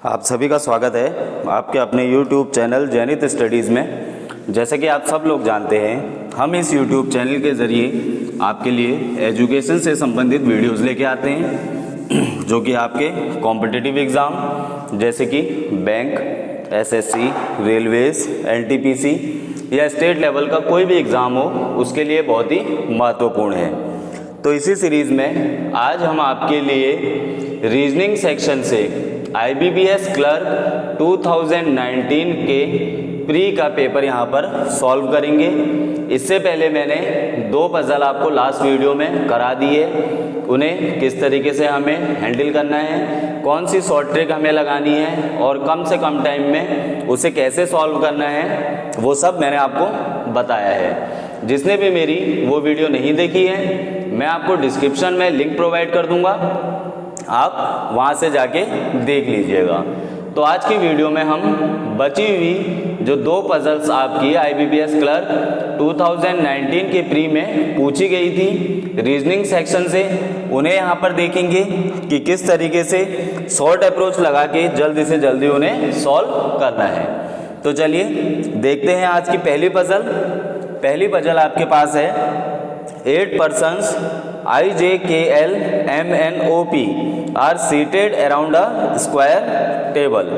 आप सभी का स्वागत है आपके अपने YouTube चैनल जैनित स्टडीज़ में। जैसे कि आप सब लोग जानते हैं, हम इस YouTube चैनल के ज़रिए आपके लिए एजुकेशन से संबंधित वीडियोस लेके आते हैं जो कि आपके कॉम्पिटिटिव एग्ज़ाम जैसे कि बैंक, SSC, रेलवेज़, NTPC या स्टेट लेवल का कोई भी एग्ज़ाम हो उसके लिए बहुत ही महत्वपूर्ण है। तो इसी सीरीज़ में आज हम आपके लिए रीजनिंग सेक्शन से IBPS क्लर्क 2019 के प्री का पेपर यहाँ पर सॉल्व करेंगे। इससे पहले मैंने 2 पजल आपको लास्ट वीडियो में करा दिए, उन्हें किस तरीके से हमें हैंडल करना है, कौन सी शॉर्ट ट्रिक हमें लगानी है और कम से कम टाइम में उसे कैसे सॉल्व करना है, वो सब मैंने आपको बताया है। जिसने भी मेरी वो वीडियो नहीं देखी है, मैं आपको डिस्क्रिप्शन में लिंक प्रोवाइड कर दूंगा, आप वहां से जाके देख लीजिएगा। तो आज की वीडियो में हम बची हुई जो 2 पजल्स आपकी IBPS क्लर्क 2019 के प्री में पूछी गई थी रीजनिंग सेक्शन से, उन्हें यहाँ पर देखेंगे कि किस तरीके से शॉर्ट अप्रोच लगा के जल्दी से जल्दी उन्हें सॉल्व करना है। तो चलिए देखते हैं आज की पहली पजल। पहली पजल आपके पास है 8 persons IJKL MNOP are seated around a square table.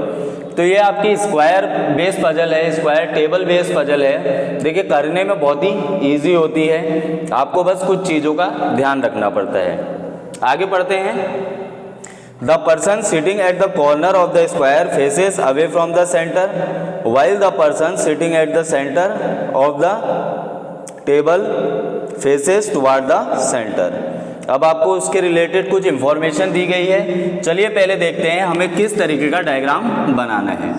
तो ये आपकी स्क्वायर बेस पजल है, स्क्वायर टेबल बेस पजल है। देखिए करने में बहुत ही इजी होती है, आपको बस कुछ चीज़ों का ध्यान रखना पड़ता है। आगे पढ़ते हैं। The person sitting at the corner of the square faces away from the centre while the person sitting at the centre of the table faces toward the centre. अब आपको उसके रिलेटेड कुछ इंफॉर्मेशन दी गई है। चलिए पहले देखते हैं हमें किस तरीके का डायग्राम बनाना है।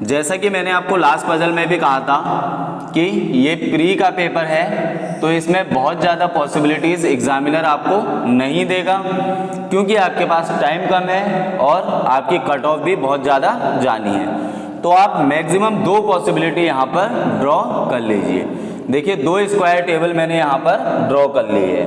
जैसा कि मैंने आपको लास्ट पजल में भी कहा था कि ये प्री का पेपर है, तो इसमें बहुत ज़्यादा पॉसिबिलिटीज़ एग्जामिनर आपको नहीं देगा क्योंकि आपके पास टाइम कम है और आपकी कट ऑफ भी बहुत ज़्यादा जानी है। तो आप मैक्सिमम 2 पॉसिबिलिटी यहाँ पर ड्रॉ कर लीजिए। देखिए 2 स्क्वायर टेबल मैंने यहाँ पर ड्रॉ कर ली है।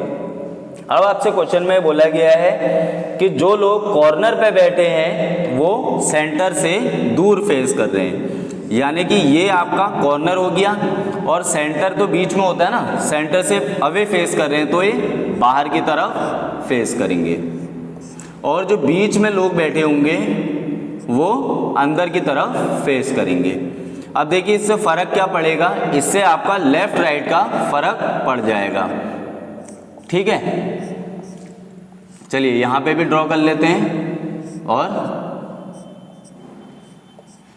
अब आपसे क्वेश्चन में बोला गया है कि जो लोग कॉर्नर पे बैठे हैं वो सेंटर से दूर फेस कर रहे हैं, यानी कि ये आपका कॉर्नर हो गया और सेंटर तो बीच में होता है ना, सेंटर से अवे फेस कर रहे हैं तो ये बाहर की तरफ फेस करेंगे और जो बीच में लोग बैठे होंगे वो अंदर की तरफ फेस करेंगे। अब देखिए इससे फ़र्क क्या पड़ेगा, इससे आपका लेफ्ट राइट का फ़र्क पड़ जाएगा। ठीक है, चलिए यहाँ पे भी ड्रॉ कर लेते हैं। और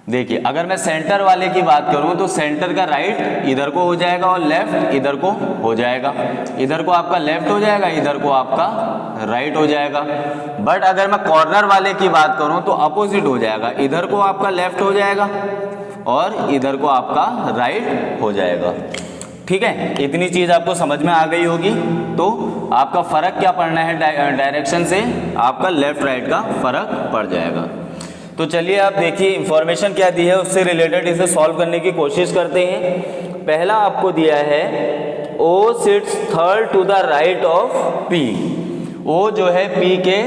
देखिए अगर मैं सेंटर वाले की बात करूं तो सेंटर का राइट इधर को हो जाएगा और लेफ्ट इधर को हो जाएगा। इधर को आपका लेफ्ट हो जाएगा, इधर को आपका राइट हो जाएगा। बट अगर मैं कॉर्नर वाले की बात करूं तो अपोजिट हो जाएगा, इधर को आपका लेफ्ट हो जाएगा और इधर को आपका राइट हो जाएगा। ठीक है, इतनी चीज़ आपको समझ में आ गई होगी। तो आपका फ़र्क क्या पड़ना है, डायरेक्शन से आपका लेफ्ट राइट का फ़र्क पड़ जाएगा। तो चलिए आप देखिए इंफॉर्मेशन क्या दी है, उससे रिलेटेड इसे सॉल्व करने की कोशिश करते हैं। पहला आपको दिया है O sits third to the right of P। O जो है P के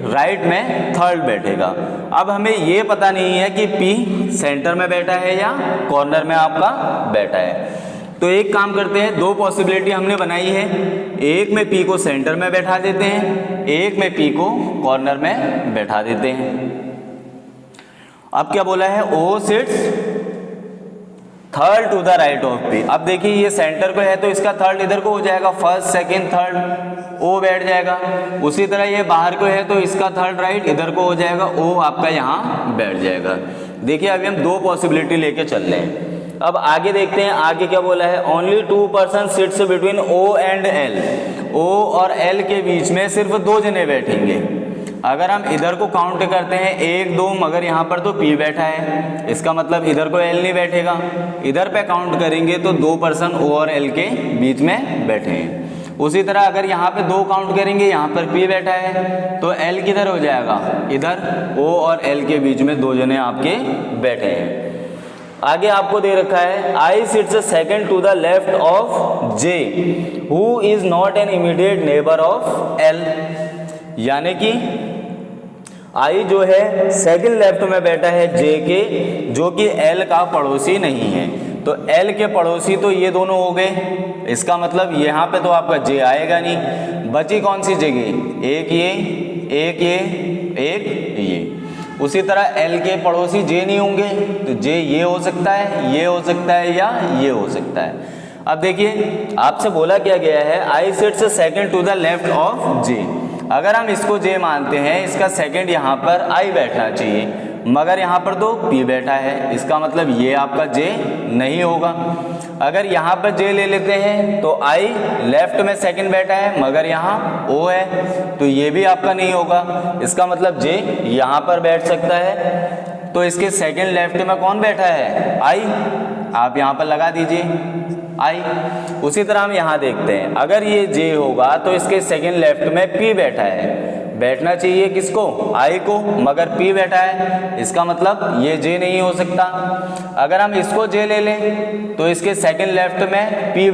राइट में थर्ड बैठेगा। अब हमें ये पता नहीं है कि P सेंटर में बैठा है या कॉर्नर में आपका बैठा है। तो एक काम करते हैं, 2 पॉसिबिलिटी हमने बनाई है, एक में P को सेंटर में बैठा देते हैं, एक में P को कॉर्नर में बैठा देते हैं। अब क्या बोला है, O sits third to the right of P। अब देखिए ये सेंटर पे है तो इसका थर्ड इधर को हो जाएगा, फर्स्ट सेकंड थर्ड O बैठ जाएगा। उसी तरह ये बाहर को है तो इसका थर्ड राइट इधर को हो जाएगा, O आपका यहाँ बैठ जाएगा। देखिए अभी हम 2 पॉसिबिलिटी लेके चल रहे हैं। अब आगे देखते हैं, आगे क्या बोला है, only 2 person sits between O and L। O और L के बीच में सिर्फ 2 जने बैठेंगे। अगर हम इधर को काउंट करते हैं 1 2, मगर यहाँ पर तो P बैठा है, इसका मतलब इधर को L नहीं बैठेगा। इधर पे काउंट करेंगे तो 2 पर्सन O और L के बीच में बैठे हैं। उसी तरह अगर यहाँ पे 2 काउंट करेंगे, यहाँ पर P बैठा है तो L किधर हो जाएगा, इधर O और L के बीच में 2 जने आपके बैठे हैं। आगे आपको दे रखा है I sits second to the left of J who is not an immediate neighbour of L। यानी कि आई जो है सेकंड लेफ्ट में बैठा है जे के, जो कि एल का पड़ोसी नहीं है। तो एल के पड़ोसी तो ये दोनों हो गए, इसका मतलब यहाँ पे तो आपका जे आएगा नहीं। बची कौन सी जगह, एक ये, एक ये, एक ये। उसी तरह एल के पड़ोसी जे नहीं होंगे, तो जे ये हो सकता है, ये हो सकता है, या ये हो सकता है। अब देखिए आपसे बोला क्या गया है, I sits second to the left of J. अगर हम इसको जे मानते हैं, इसका सेकंड यहाँ पर आई बैठना चाहिए, मगर यहाँ पर तो पी बैठा है, इसका मतलब ये आपका जे नहीं होगा। अगर यहाँ पर जे ले लेते हैं तो आई लेफ्ट में सेकंड बैठा है, मगर यहाँ ओ है, तो ये भी आपका नहीं होगा, इसका मतलब जे यहाँ पर बैठ सकता है। तो इसके सेकंड लेफ्ट में कौन बैठा है, आई। आप यहाँ पर लगा दीजिए आई। उसी तरह हम यहाँ देखते हैं, अगर ये जे होगा तो इसके सेकंड लेफ्ट में पी बैठा है, बैठना चाहिए किसको, आई को, मगर पी बैठा है, इसका मतलब ये जे नहीं हो सकता। अगर हम इसको जे ले लें तो इसके सेकंड लेफ्ट में पी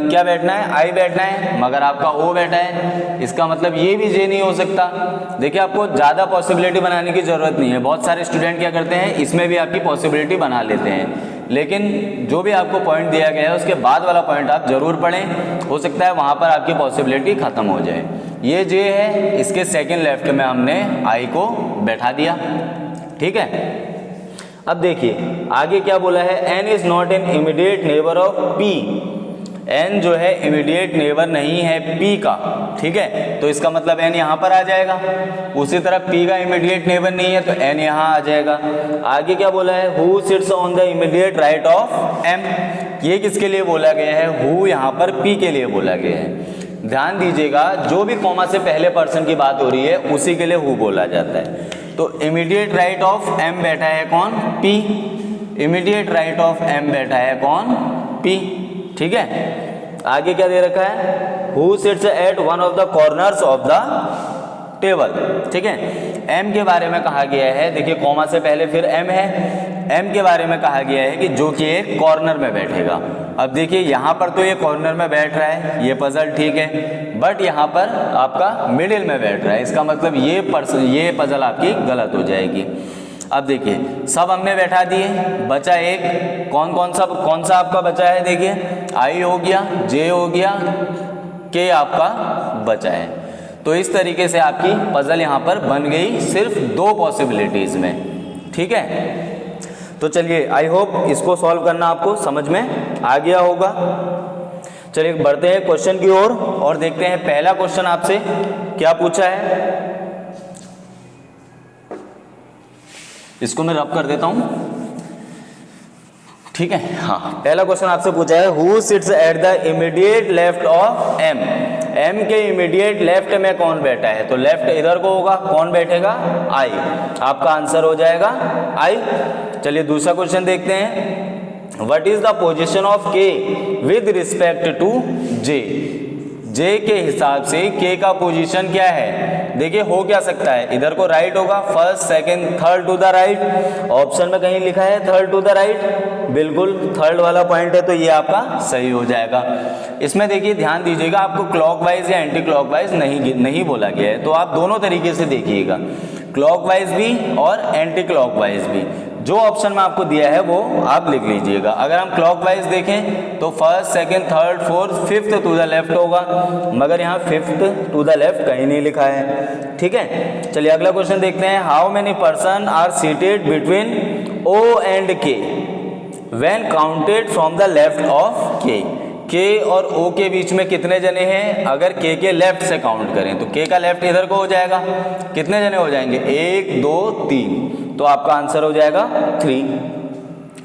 क्या बैठना है, आई बैठना है, मगर आपका ओ बैठा है, इसका मतलब ये भी जे नहीं हो सकता। देखिए आपको ज़्यादा पॉसिबिलिटी बनाने की ज़रूरत नहीं है, बहुत सारे स्टूडेंट क्या करते हैं, इसमें भी आपकी पॉसिबिलिटी बना लेते हैं, लेकिन जो भी आपको पॉइंट दिया गया है उसके बाद वाला पॉइंट आप जरूर पढ़ें, हो सकता है वहाँ पर आपकी पॉसिबिलिटी खत्म हो जाए। ये जे है, इसके सेकंड लेफ्ट में हमने आई को बैठा दिया, ठीक है। अब देखिए आगे क्या बोला है, N is not an immediate neighbour of P. N जो है इमीडिएट नेबर नहीं है पी का, ठीक है, तो इसका मतलब एन यहाँ पर आ जाएगा। उसी तरह पी का इमीडिएट नेबर नहीं है तो एन यहाँ आ जाएगा। आगे क्या बोला है, who sits on the immediate right of M. ये किसके लिए बोला गया है, हु यहाँ पर पी के लिए बोला गया है। ध्यान दीजिएगा, जो भी कॉमा से पहले पर्सन की बात हो रही है उसी के लिए हु बोला जाता है। तो इमीडिएट राइट ऑफ एम बैठा है कौन, P. Immediate right of M बैठा है कौन, पी, ठीक है। आगे क्या दे रखा है, who sits eight one of the corners of the table, ठीक है। एम के बारे में कहा गया है, देखिए कॉमा से पहले फिर एम है, एम के बारे में कहा गया है कि जो कि एक कॉर्नर में बैठेगा। अब देखिए यहाँ पर तो ये कॉर्नर में बैठ रहा है, ये पजल ठीक है, बट यहाँ पर आपका मिडिल में बैठ रहा है, इसका मतलब ये पजल आपकी गलत हो जाएगी। अब देखिए सब हमने बैठा दिए, बचा एक, कौन सा आपका बचा है, देखिए आई हो गया, जे हो गया, के आपका बचा है। तो इस तरीके से आपकी पजल यहाँ पर बन गई सिर्फ दो पॉसिबिलिटीज में, ठीक है। तो चलिए आई होप इसको सॉल्व करना आपको समझ में आ गया होगा। चलिए बढ़ते हैं क्वेश्चन की ओर और देखते हैं पहला क्वेश्चन आपसे क्या पूछा है। इसको मैं रब कर देता हूं, ठीक है। हाँ, पहला क्वेश्चन आपसे पूछा है, who sits at the immediate left of M. M के इमीडिएट लेफ्ट में कौन बैठा है, तो लेफ्ट इधर को होगा, कौन बैठेगा, आई। आपका आंसर हो जाएगा आई। चलिए दूसरा क्वेश्चन देखते हैं, what is the position of के विद रिस्पेक्ट टू जे। जे के हिसाब से के का पोजीशन क्या है, देखिए हो क्या सकता है, इधर को राइट होगा, first second third to the right. Option में कहीं लिखा है थर्ड टू द राइट, बिल्कुल थर्ड वाला पॉइंट है, तो ये आपका सही हो जाएगा। इसमें देखिए ध्यान दीजिएगा, आपको क्लॉकवाइज या एंटी क्लॉकवाइज नहीं बोला गया है, तो आप दोनों तरीके से देखिएगा, क्लॉकवाइज भी और एंटी क्लॉकवाइज भी। जो ऑप्शन में आपको दिया है वो आप लिख लीजिएगा। अगर हम क्लॉकवाइज देखें तो first second third fourth fifth to the left होगा, मगर यहाँ फिफ्थ टू द लेफ्ट कहीं नहीं लिखा है, ठीक है। चलिए अगला क्वेश्चन देखते हैं, how many person are seated between O and K when counted from the left of K और ओ के बीच में कितने जने हैं, अगर के लेफ्ट से काउंट करें तो के का लेफ्ट इधर को हो जाएगा, कितने जने हो जाएंगे, 1 2 3, तो आपका आंसर हो जाएगा 3।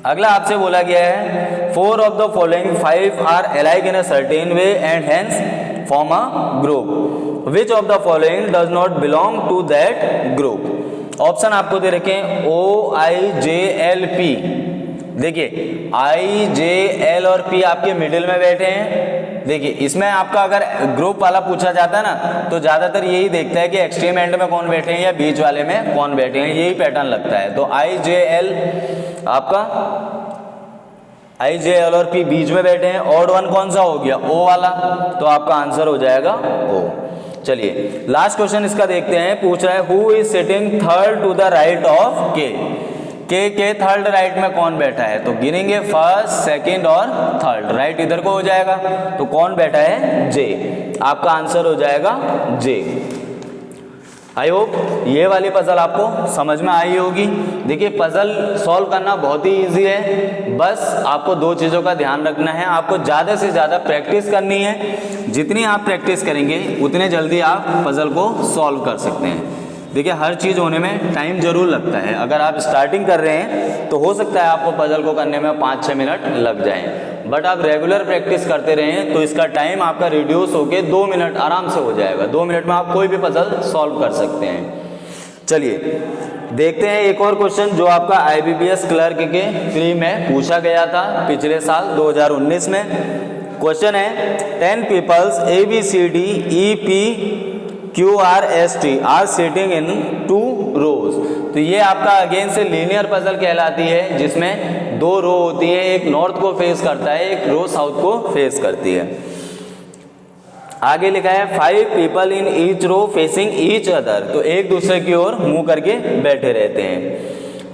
अगला आपसे बोला गया है, 4 of the following 5 are alike in a certain way and hence form a group, which of the following does not belong to that group. Option आपको दे रखे हैं O I J L P। देखिए आई जे एल और P आपके middle में बैठे हैं। देखिए इसमें आपका अगर ग्रुप वाला पूछा जाता है ना, तो ज्यादातर यही देखता है कि एक्सट्रीम एंड में कौन बैठे हैं या बीच वाले में कौन बैठे हैं, यही पैटर्न लगता है। तो आई जे एल आपका आई जे एल और पी बीच में बैठे हैं, ऑड वन कौन सा हो गया, ओ वाला, तो आपका आंसर हो जाएगा ओ। चलिए लास्ट क्वेश्चन इसका देखते हैं। पूछ रहा है who is sitting third to the right of K के थर्ड राइट में कौन बैठा है? तो गिनेंगे फर्स्ट, सेकंड और थर्ड। राइट इधर को हो जाएगा, तो कौन बैठा है? जे। आपका आंसर हो जाएगा जे। आई होप ये वाली पजल आपको समझ में आई होगी। देखिए पजल सॉल्व करना बहुत ही इजी है, बस आपको दो चीज़ों का ध्यान रखना है। आपको ज़्यादा से ज़्यादा प्रैक्टिस करनी है, जितनी आप प्रैक्टिस करेंगे उतने जल्दी आप पजल को सॉल्व कर सकते हैं। देखिए हर चीज़ होने में टाइम जरूर लगता है। अगर आप स्टार्टिंग कर रहे हैं तो हो सकता है आपको पजल को करने में 5-6 मिनट लग जाएं, बट आप रेगुलर प्रैक्टिस करते रहें तो इसका टाइम आपका रिड्यूस होकर 2 मिनट आराम से हो जाएगा। 2 मिनट में आप कोई भी पजल सॉल्व कर सकते हैं। चलिए देखते हैं एक और क्वेश्चन जो आपका IBPS क्लर्क के प्री में पूछा गया था पिछले साल 2019 में। क्वेश्चन है 10 peoples ABCDEPQRST are sitting in 2 rows. तो ये आपका अगेन से लीनियर पजल कहलाती है, जिसमें 2 रो होती है, एक नॉर्थ को फेस करता है, एक रो साउथ को फेस करती है। आगे लिखा है 5 people in each row facing each other, तो एक दूसरे की ओर मुंह करके बैठे रहते हैं।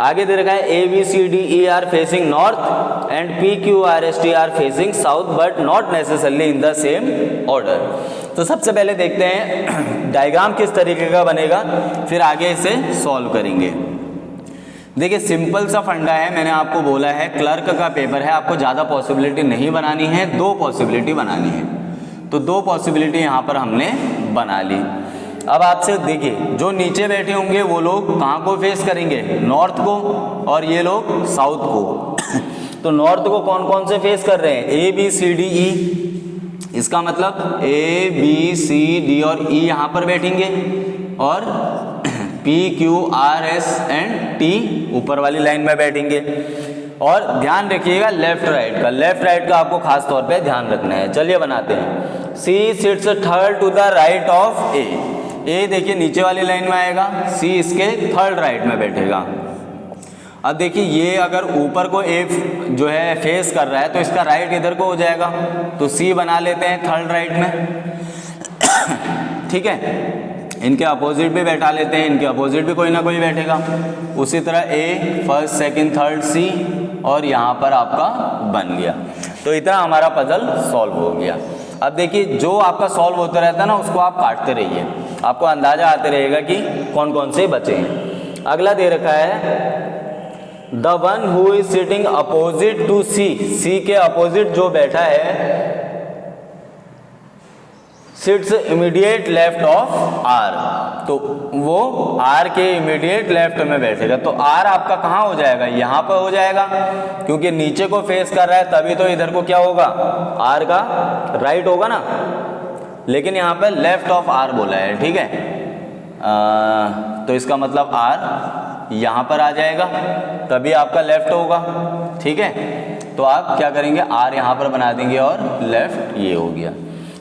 आगे दे रखा है ABCDE are facing north and PQRST are facing south but not necessarily in the same order. तो सबसे पहले देखते हैं डायग्राम किस तरीके का बनेगा, फिर आगे इसे सॉल्व करेंगे। देखिए सिंपल सा फंडा है, मैंने आपको बोला है क्लर्क का पेपर है, आपको ज़्यादा पॉसिबिलिटी नहीं बनानी है, 2 पॉसिबिलिटी बनानी है। तो 2 पॉसिबिलिटी यहाँ पर हमने बना ली। अब आपसे देखिए जो नीचे बैठे होंगे वो लोग कहाँ को फेस करेंगे? नॉर्थ को, और ये लोग साउथ को। तो नॉर्थ को कौन कौन से फेस कर रहे हैं? ABCDE, इसका मतलब ABCD और E यहाँ पर बैठेंगे, और PQRS एंड T ऊपर वाली लाइन में बैठेंगे। और ध्यान रखिएगा लेफ्ट राइट का, लेफ्ट राइट का आपको खास तौर पे ध्यान रखना है। चलिए बनाते हैं। C sits third to the right of A। A देखिए नीचे वाली लाइन में आएगा, C इसके थर्ड राइट में बैठेगा। अब देखिए ये अगर ऊपर को A जो है फेस कर रहा है तो इसका राइट इधर को हो जाएगा, तो C बना लेते हैं थर्ड राइट में। ठीक है, इनके अपोजिट भी बैठा लेते हैं, इनके अपोजिट भी कोई ना कोई बैठेगा। उसी तरह A first second third C, और यहाँ पर आपका बन गया। तो इतना हमारा पजल सॉल्व हो गया। अब देखिए जो आपका सॉल्व होता रहता है ना, उसको आप काटते रहिए, आपको अंदाजा आते रहेगा कि कौन कौन से बचे हैं। अगला दे रखा है the one who is sitting opposite to C, C के अपोजिट जो बैठा है sits immediate left of R, तो वो R के इमीडिएट लेफ्ट में बैठेगा। तो R आपका कहाँ हो जाएगा? यहाँ पर हो जाएगा, क्योंकि नीचे को फेस कर रहा है तभी तो इधर को क्या होगा? R का राइट होगा ना, लेकिन यहाँ पर लेफ्ट ऑफ R बोला है। ठीक है, तो इसका मतलब R यहाँ पर आ जाएगा, तभी आपका लेफ्ट होगा। ठीक है, तो आप क्या करेंगे? R यहाँ पर बना देंगे और लेफ्ट ये हो गया।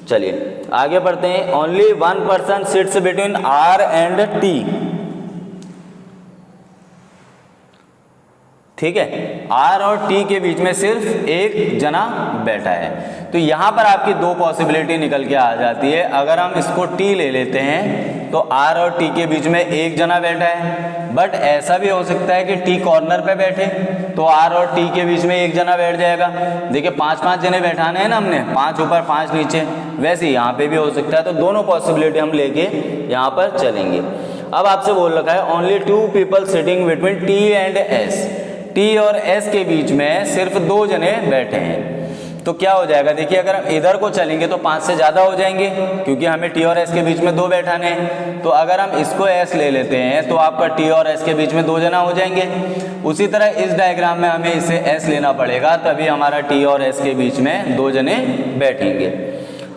चलिए आगे बढ़ते हैं। Only 1 person sits between R and T। ठीक है, R और T के बीच में सिर्फ एक जना बैठा है। तो यहां पर आपकी 2 पॉसिबिलिटी निकल के आ जाती है। अगर हम इसको T ले लेते हैं तो R और T के बीच में एक जना बैठा है, बट ऐसा भी हो सकता है कि T कॉर्नर पे बैठे तो R और T के बीच में एक जना बैठ जाएगा। देखिए 5-5 जने बैठाने हैं ना हमने, 5 ऊपर 5 नीचे, वैसे यहाँ पे भी हो सकता है। तो दोनों पॉसिबिलिटी हम लेके यहाँ पर चलेंगे। अब आपसे बोल रखा है only 2 people sitting between T and S, T और S के बीच में सिर्फ 2 जने बैठे हैं। तो क्या हो जाएगा? देखिए अगर हम इधर को चलेंगे तो 5 से ज़्यादा हो जाएंगे, क्योंकि हमें T और S के बीच में 2 बैठाने हैं। तो अगर हम इसको S ले लेते हैं तो आपका T और S के बीच में 2 जना हो जाएंगे। उसी तरह इस डायग्राम में हमें इसे S लेना पड़ेगा, तभी हमारा T और S के बीच में 2 जने बैठेंगे।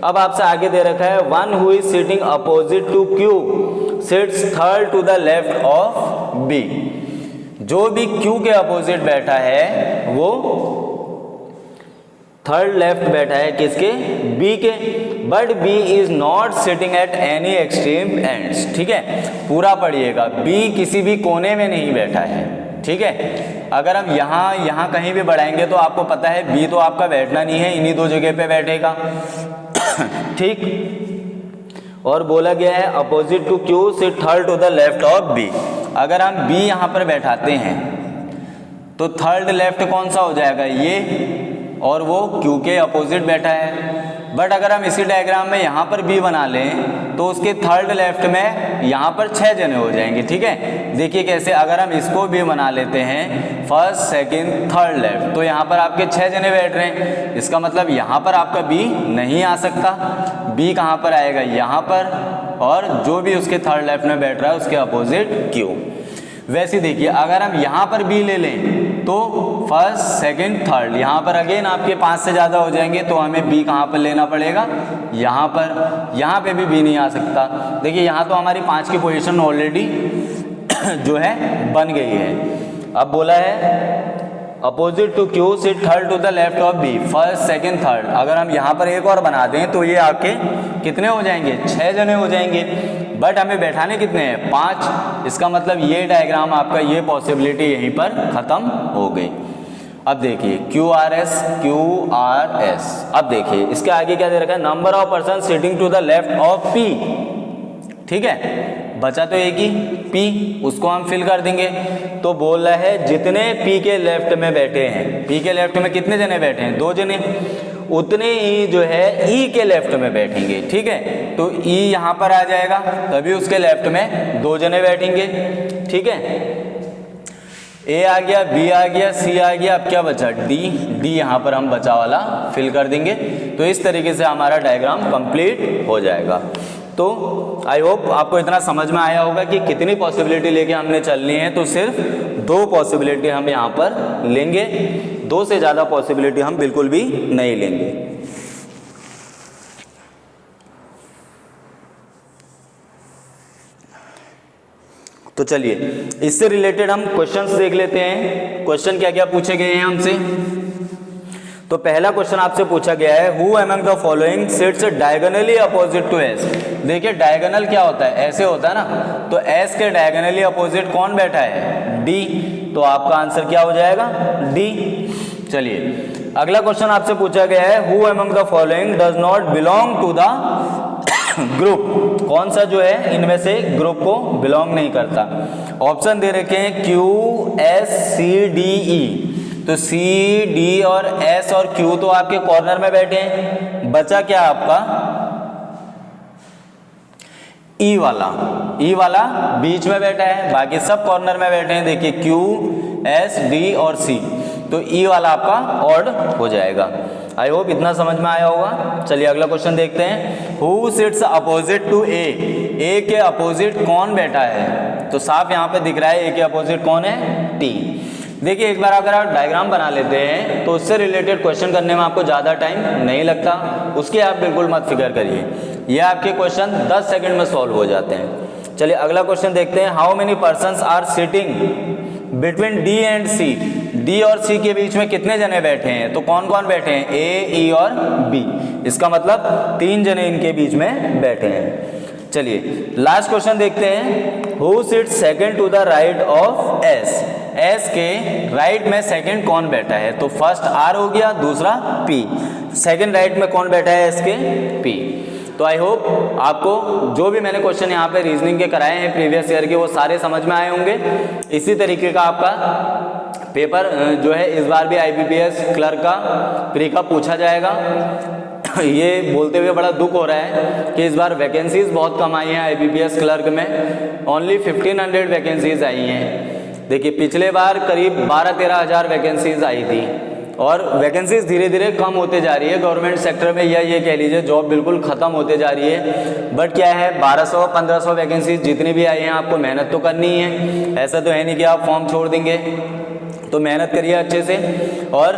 अब आपसे आगे दे रखा है one who is sitting opposite to Q sits third to the left of B। जो भी Q के अपोजिट बैठा है वो थर्ड लेफ्ट बैठा है किसके? B के, but B is not sitting at any extreme ends. ठीक है, पूरा पढ़िएगा, B किसी भी कोने में नहीं बैठा है। ठीक है, अगर हम यहाँ कहीं भी बढ़ाएंगे तो आपको पता है B तो आपका बैठना नहीं है, इन्हीं 2 जगह पे बैठेगा। ठीक, और बोला गया है opposite to Q sit third to the left of B. अगर हम बी यहाँ पर बैठाते हैं तो थर्ड लेफ्ट कौन सा हो जाएगा, ये, और वो क्यू के अपोजिट बैठा है। बट अगर हम इसी डायग्राम में यहाँ पर बी बना लें तो उसके थर्ड लेफ्ट में यहाँ पर 6 जने हो जाएंगे। ठीक है, देखिए कैसे, अगर हम इसको बी बना लेते हैं फर्स्ट सेकंड थर्ड लेफ्ट, तो यहाँ पर आपके 6 जने बैठ रहे हैं। इसका मतलब यहाँ पर आपका बी नहीं आ सकता। बी कहाँ पर आएगा, यहाँ पर, और जो भी उसके थर्ड लेफ्ट में बैठ रहा है उसके अपोजिट क्यू। वैसे देखिए अगर हम यहाँ पर बी ले लें तो फर्स्ट सेकंड थर्ड, यहाँ पर अगेन आपके 5 से ज़्यादा हो जाएंगे, तो हमें बी कहाँ पर लेना पड़ेगा, यहाँ पर। यहाँ पे भी बी नहीं आ सकता। देखिए यहाँ तो हमारी 5 की पोजीशन ऑलरेडी जो है बन गई है। अब बोला है opposite to Q sit third to the left of B, first second third. अगर हम यहाँ पर एक और बना दें तो ये आपके कितने हो जाएंगे, 6 जने हो जाएंगे। बट हमें बैठाने कितने हैं, 5। इसका मतलब ये डायग्राम आपका, ये पॉसिबिलिटी यहीं पर खत्म हो गई। अब देखिए Q R S, Q R S. अब देखिए इसके आगे क्या दे रखा है, number of person sitting to the left of P. ठीक है, बचा तो एक ही P, उसको हम फिल कर देंगे। तो बोल रहा है जितने P के लेफ्ट में बैठे हैं, P के लेफ्ट में कितने जने बैठे हैं, 2 जने, उतने ही जो है E के लेफ्ट में बैठेंगे। ठीक है, तो E यहाँ पर आ जाएगा, तभी उसके लेफ्ट में 2 जने बैठेंगे। ठीक है, A आ गया, B आ गया, C आ गया, अब क्या बचा, D यहाँ पर हम बचा वाला फिल कर देंगे। तो इस तरीके से हमारा डायग्राम कंप्लीट हो जाएगा। तो आई होप आपको इतना समझ में आया होगा कि कितनी पॉसिबिलिटी लेके हमने चलनी है। तो सिर्फ 2 पॉसिबिलिटी हम यहाँ पर लेंगे, 2 से ज़्यादा पॉसिबिलिटी हम बिल्कुल भी नहीं लेंगे। तो चलिए इससे रिलेटेड हम क्वेश्चंस देख लेते हैं। क्वेश्चन क्या क्या पूछे गए हैं हमसे। तो पहला क्वेश्चन आपसे पूछा गया है, who among the following sits diagonally opposite to S. देखिए डायगोनल क्या होता है, ऐसे होता है ना, तो एस के डायगोनली अपोजिट कौन बैठा है, डी। तो आपका आंसर क्या हो जाएगा, डी। चलिए अगला क्वेश्चन आपसे पूछा गया है, who among the following does not belong to the group. कौन सा जो है इनमें से ग्रुप को बिलोंग नहीं करता। ऑप्शन दे रखे हैं Q S C D E. तो सी डी और एस और क्यू तो आपके कॉर्नर में बैठे हैं, बचा क्या आपका, ई वाला। ई वाला बीच में बैठा है, बाकी सब कॉर्नर में बैठे हैं। देखिए क्यू एस डी और सी, तो ई वाला आपका ऑड हो जाएगा। आई होप इतना समझ में आया होगा। चलिए अगला क्वेश्चन देखते हैं, हु सिट्स अपोजिट टू ए के अपोजिट कौन बैठा है। तो साफ यहाँ पे दिख रहा है ए के अपोजिट कौन है, टी। देखिए एक बार अगर आप डायग्राम बना लेते हैं तो उससे रिलेटेड क्वेश्चन करने में आपको ज़्यादा टाइम नहीं लगता, उसकी आप बिल्कुल मत फिक्र करिए। ये आपके क्वेश्चन 10 सेकंड में सॉल्व हो जाते हैं। चलिए अगला क्वेश्चन देखते हैं, how many persons are sitting between D and C. D और सी के बीच में कितने जने बैठे हैं, तो कौन कौन बैठे हैं, ए, ई और बी। इसका मतलब 3 जने इनके बीच में बैठे हैं। चलिए लास्ट क्वेश्चन देखते हैं, who sits second to the right of S. S के राइट में सेकंड कौन बैठा है, तो फर्स्ट आर हो गया, दूसरा पी। सेकंड राइट में कौन बैठा है एस के, पी। तो आई होप आपको जो भी मैंने क्वेश्चन यहाँ पे रीजनिंग के कराए हैं प्रीवियस ईयर के, वो सारे समझ में आए होंगे। इसी तरीके का आपका पेपर जो है इस बार भी IBPS क्लर्क का प्री का पूछा जाएगा। ये बोलते हुए बड़ा दुख हो रहा है कि इस बार वैकेंसीज बहुत कम आई हैं IBPS क्लर्क में, ओनली 1500 वैकेंसीज आई हैं। देखिए पिछले बार करीब 12-13 हज़ार वैकेंसीज आई थी और वैकेंसीज धीरे धीरे कम होते जा रही है गवर्नमेंट सेक्टर में, या ये कह लीजिए जॉब बिल्कुल ख़त्म होते जा रही है। बट क्या है 1200-1500 वैकेंसीज जितनी भी आई हैं आपको मेहनत तो करनी है, ऐसा तो है नहीं कि आप फॉर्म छोड़ देंगे। तो मेहनत करिए अच्छे से और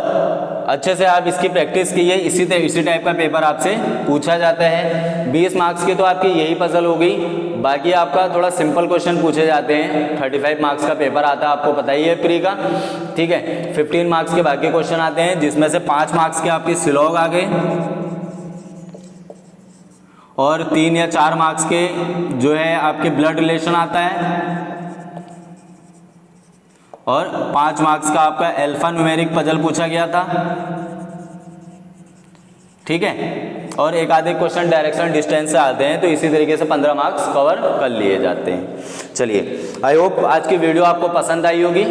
अच्छे से आप इसकी प्रैक्टिस कीजिए। इसी टाइप का पेपर आपसे पूछा जाता है। 20 मार्क्स की तो आपकी यही पजल हो गई, बाकी आपका थोड़ा सिंपल क्वेश्चन पूछे जाते हैं। 35 मार्क्स का पेपर आता है, आपको पता ही है प्री का, ठीक है। 15 मार्क्स के बाकी क्वेश्चन आते हैं, जिसमें से 5 मार्क्स के आपके सिलॉग आ गए और 3 या 4 मार्क्स के जो है आपके ब्लड रिलेशन आता है और 5 मार्क्स का आपका अल्फा न्यूमेरिक पजल पूछा गया था, ठीक है। और एक आधे क्वेश्चन डायरेक्शन डिस्टेंस से आते हैं, तो इसी तरीके से 15 मार्क्स कवर कर लिए जाते हैं। चलिए, आई होप आज की वीडियो आपको पसंद आई होगी।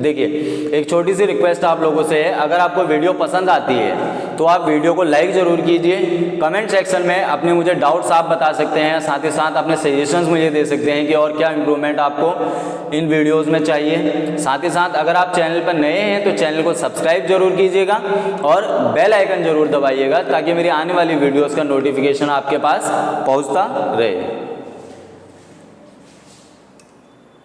देखिए, एक छोटी सी रिक्वेस्ट आप लोगों से है, अगर आपको वीडियो पसंद आती है तो आप वीडियो को लाइक ज़रूर कीजिए। कमेंट सेक्शन में अपने मुझे डाउट्स आप बता सकते हैं, साथ ही साथ अपने सजेशंस मुझे दे सकते हैं कि और क्या इंप्रूवमेंट आपको इन वीडियोज़ में चाहिए। साथ ही साथ अगर आप चैनल पर नए हैं तो चैनल को सब्सक्राइब जरूर कीजिएगा और बेल आइकन जरूर दबाइएगा, ताकि मेरी आने वाली वीडियोज़ का नोटिफिकेशन आपके पास पहुँचता रहे।